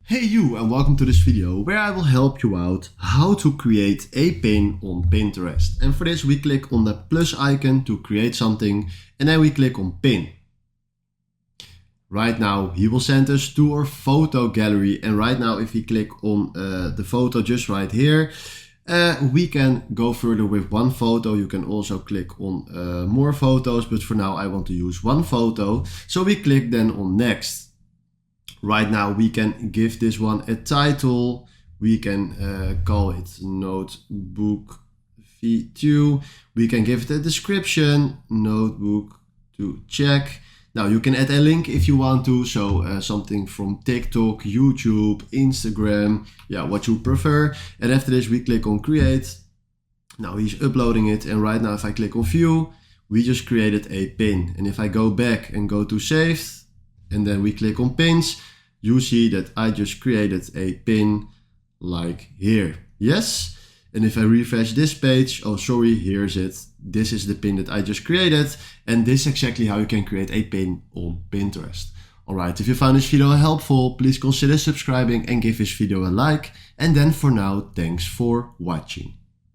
Hey you, and welcome to this video where I will help you out how to create a pin on Pinterest. And for this we click on the plus icon to create something and then we click on pin. Right now he will send us to our photo gallery, and right now if we click on the photo just right here, we can go further with one photo. You can also click on more photos, but for now I want to use one photo. So we click then on next. Right now we can give this one a title. We can call it Notebook V2. We can give it a description, Notebook to check. Now you can add a link if you want to, so something from TikTok, YouTube, Instagram, yeah, what you prefer. And after this we click on create. Now he's uploading it, and right now if I click on view, we just created a pin. And if I go back and go to saved, and then we click on pins, you see that I just created a pin like here. Yes? And if I refresh this page, oh sorry, here's it. This is the pin that I just created, and this is exactly how you can create a pin on Pinterest. Alright, if you found this video helpful, please consider subscribing and give this video a like. And then for now, thanks for watching.